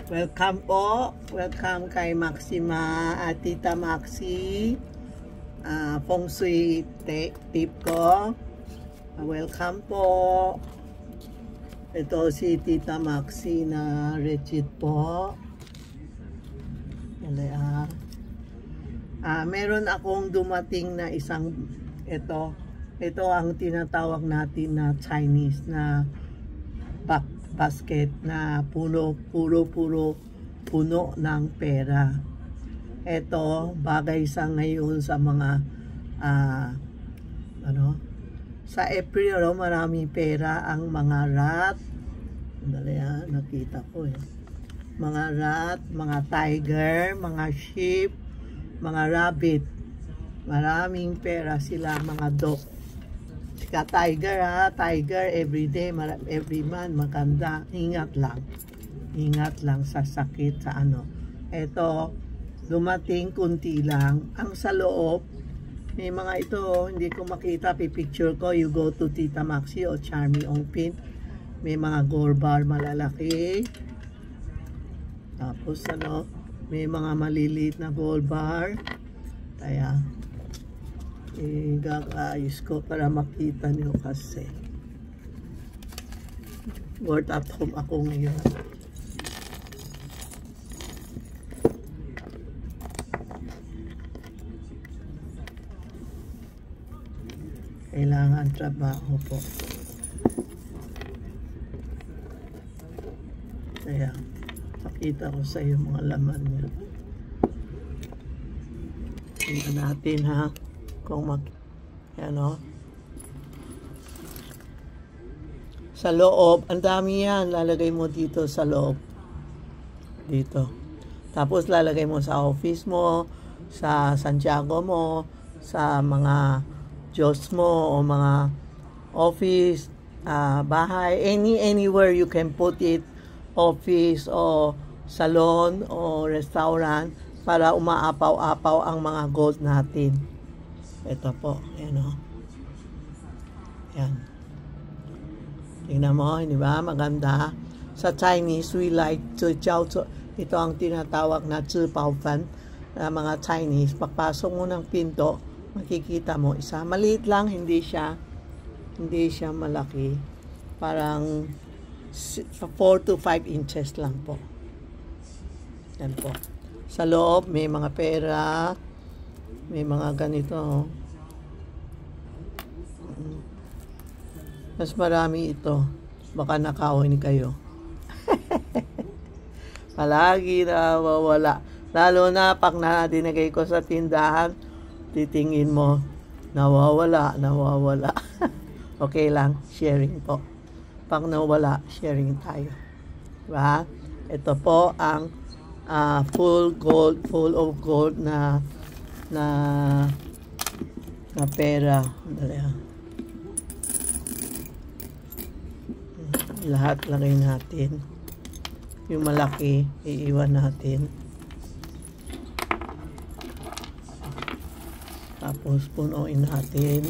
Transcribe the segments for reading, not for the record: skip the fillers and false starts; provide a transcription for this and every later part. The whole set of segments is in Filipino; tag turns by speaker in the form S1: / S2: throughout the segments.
S1: Welcome po. Welcome kay Maxima at Tita Maxi. Feng Shui tip ko. Welcome po. Ito si Tita Maxi na Richard po. Meron akong dumating na isang ito ang tinatawag natin na Chinese na basket na puno ng pera. Ito bagay sa ngayon sa mga sa April maraming pera ang mga rat. Nakita ko mga rat, mga tiger, mga sheep, mga rabbit. Maraming pera sila, mga dog. Sika tiger tiger everyday, every month, maganda. Ingat lang sa sakit, sa Ito, dumating kunti lang. Ang sa loob, may mga ito, hindi ko makita, pipicture ko. You go to Tita Maxi o Charmy Ongpin. May mga gold bar malalaki. Tapos may mga maliliit na gold bar. Kaya, gagayos ko para makita niyo kasi work at home ako ngayon. Kailangan trabaho po. Kaya pakita ko sa iyo mga laman niya. Tingnan natin kung sa loob, ang dami yan. Lalagay mo dito sa loob. Dito. Tapos lalagay mo sa office mo, sa Santiago mo, sa mga Diyos mo, o mga office, bahay, anywhere you can put it, office, o salon, o restaurant, para umaapaw-apaw ang mga gold natin. Ito po, yan. Tingnan mo, di ba? Maganda. Sa Chinese, we like ito ang tinatawag na Zhi Bao Fan na mga Chinese. Pagpasok mo ng pinto, makikita mo isa. Maliit lang, hindi siya malaki. Parang 4 to 5 inches lang po. Yan po. Sa loob, may mga pera, may mga ganito. Mas marami ito. Baka nakawin kayo. Palagi nawawala. Lalo na pag dinagay ko sa tindahan, titingin mo, nawawala. Okay lang, sharing po. Pag nawala, sharing tayo. Diba? Ito po ang full of gold na pera. Lahat lagay natin. Yung malaki, iiwan natin. Tapos punuin natin.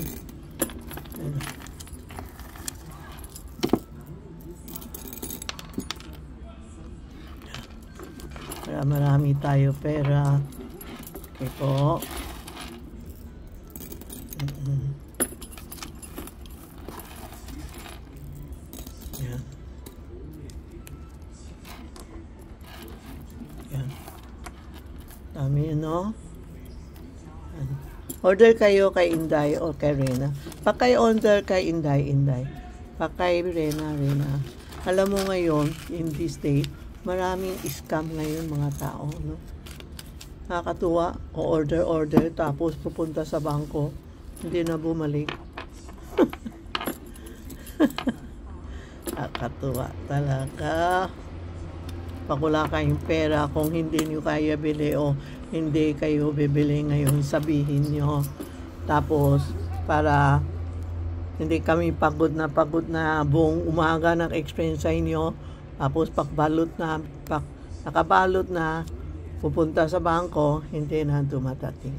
S1: Para marami tayo pera. Okay po. Yan. Yan. Dami Yan. Order kayo kay Inday o kay Rena. Pag kayo order kay Inday. Pag kay Rena. Alam mo ngayon, in this day, maraming scam ngayon mga tao, Nakakatuwa. Order, tapos pupunta sa bangko, hindi na bumalik. Nakakatuwa talaga. Pag wala kayong pera, kung hindi nyo kaya bili o hindi kayo bibili ngayon, sabihin nyo. Tapos, para hindi kami pagod na buong umaga ng expense sa inyo. Tapos, nakabalot na, pupunta sa bangko, hindi na dumadating.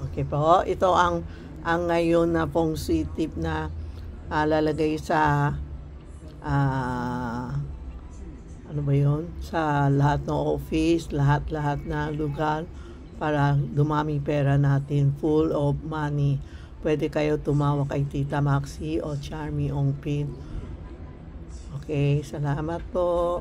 S1: Okay po. Ito ang ngayon na Feng Shui tip na lalagay sa ano ba yun, sa lahat ng office, lahat na lugar para dumami pera natin, full of money. Pwede kayo tumawag kay Tita Maxi o Charmy Ongpin. Okay, salamat po.